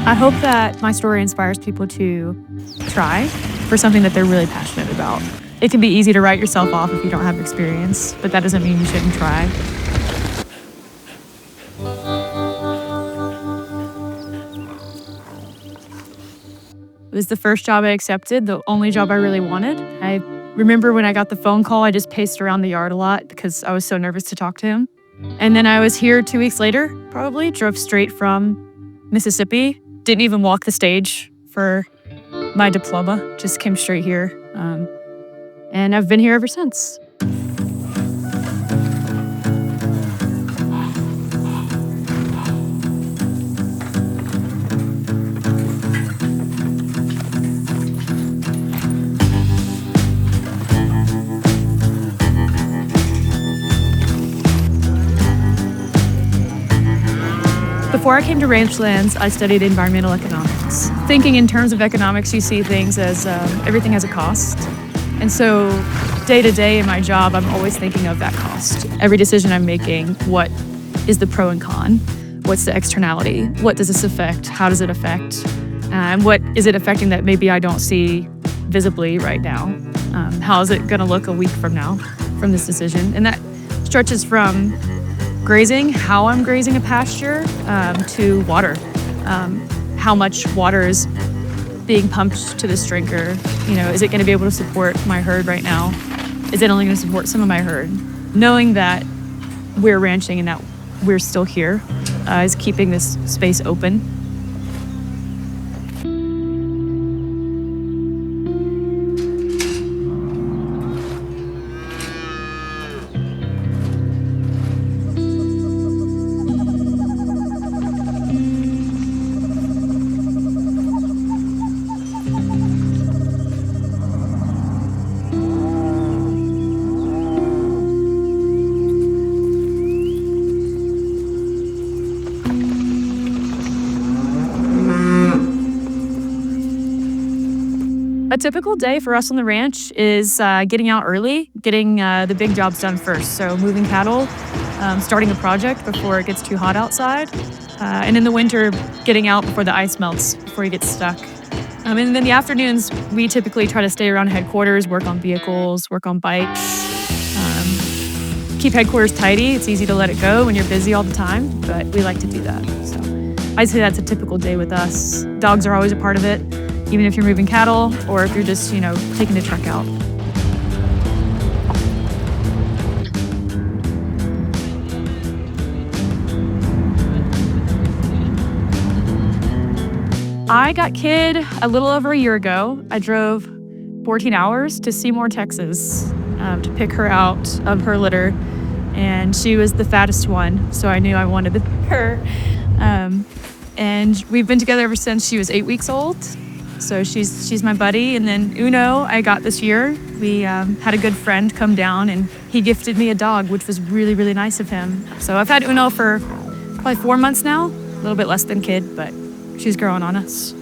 I hope that my story inspires people to try for something that they're really passionate about. It can be easy to write yourself off if you don't have experience, but that doesn't mean you shouldn't try. It was the first job I accepted, the only job I really wanted. I remember when I got the phone call, I just paced around the yard a lot because I was so nervous to talk to him. And then I was here 2 weeks later, probably, drove straight from Mississippi, didn't even walk the stage for my diploma, just came straight here. And I've been here ever since. Before I came to Ranchlands, I studied environmental economics. Thinking in terms of economics, you see things as everything has a cost. And so day to day in my job, I'm always thinking of that cost. Every decision I'm making, what is the pro and con? What's the externality? What does this affect? How does it affect? And what is it affecting that maybe I don't see visibly right now? How is it gonna look a week from now from this decision? And that stretches from grazing, how I'm grazing a pasture, to water. How much water is being pumped to this drinker. You know, is it gonna be able to support my herd right now? Is it only gonna support some of my herd? Knowing that we're ranching and that we're still here is keeping this space open. A typical day for us on the ranch is getting out early, getting the big jobs done first. So moving cattle, starting a project before it gets too hot outside, and in the winter, getting out before the ice melts, before you get stuck. And then the afternoons, we typically try to stay around headquarters, work on vehicles, work on bikes, keep headquarters tidy. It's easy to let it go when you're busy all the time, but we like to do that. So I'd say that's a typical day with us. Dogs are always a part of it, even if you're moving cattle or if you're just, taking the truck out. I got Kid a little over a year ago. I drove 14 hours to Seymour, Texas, to pick her out of her litter. And she was the fattest one, so I knew I wanted her. And we've been together ever since she was 8 weeks old. So she's my buddy. And then Uno, I got this year. We had a good friend come down and he gifted me a dog, which was really, really nice of him. So I've had Uno for probably 4 months now, a little bit less than Kid, but she's growing on us.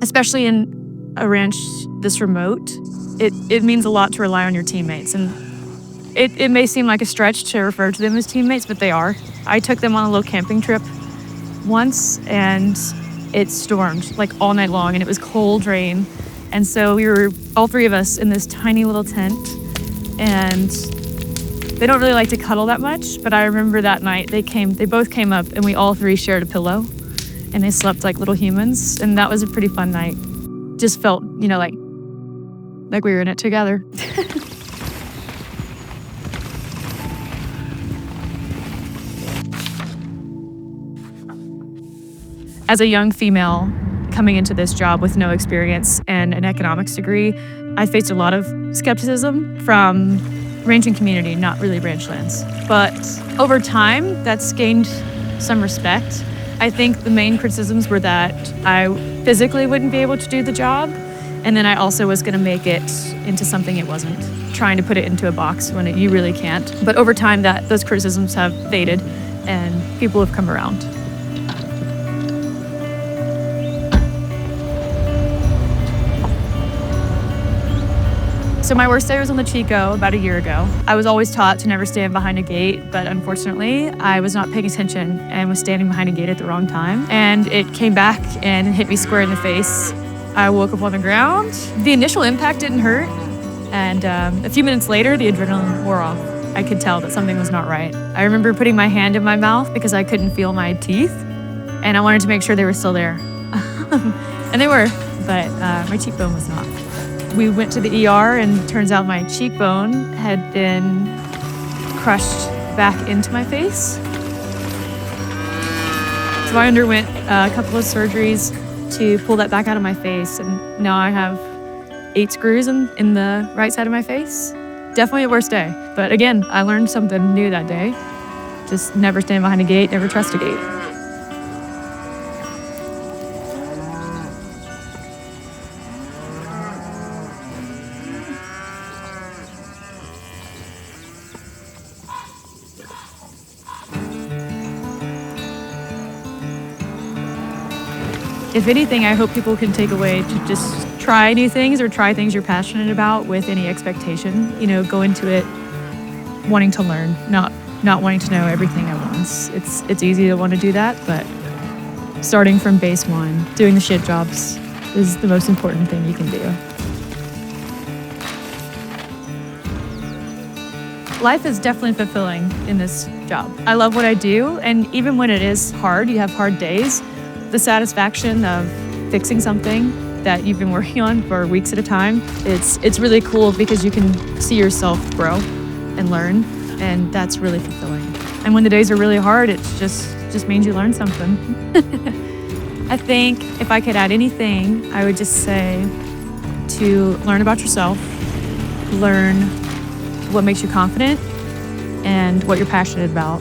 Especially in a ranch this remote, it means a lot to rely on your teammates. And it may seem like a stretch to refer to them as teammates, but they are. I took them on a little camping trip once and it stormed like all night long and it was cold rain. And so we were all three of us in this tiny little tent and they don't really like to cuddle that much, but I remember that night they both came up and we all three shared a pillow and they slept like little humans. And that was a pretty fun night. Just felt, like we were in it together. As a young female coming into this job with no experience and an economics degree, I faced a lot of skepticism from ranching community, not really Ranchlands. But over time, that's gained some respect. I think the main criticisms were that I physically wouldn't be able to do the job, and then I also was going to make it into something it wasn't, trying to put it into a box when you really can't. But over time, those criticisms have faded, and people have come around. So my worst day was on the Chico about a year ago. I was always taught to never stand behind a gate, but unfortunately, I was not paying attention and was standing behind a gate at the wrong time. And it came back and hit me square in the face. I woke up on the ground. The initial impact didn't hurt. And a few minutes later, the adrenaline wore off. I could tell that something was not right. I remember putting my hand in my mouth because I couldn't feel my teeth. And I wanted to make sure they were still there. And they were, but my cheekbone was not. We went to the ER and turns out my cheekbone had been crushed back into my face. So I underwent a couple of surgeries to pull that back out of my face, and now I have 8 screws in the right side of my face. Definitely a worst day, but again, I learned something new that day. Just never stand behind a gate, never trust a gate. If anything, I hope people can take away to just try new things or try things you're passionate about with any expectation. You know, go into it wanting to learn, not wanting to know everything at once. It's easy to want to do that, but starting from base one, doing the shit jobs is the most important thing you can do. Life is definitely fulfilling in this job. I love what I do, and even when it is hard, you have hard days, the satisfaction of fixing something that you've been working on for weeks at a time, it's really cool because you can see yourself grow and learn, and that's really fulfilling. And when the days are really hard, it just means you learned something. I think if I could add anything, I would just say to learn about yourself, learn what makes you confident and what you're passionate about.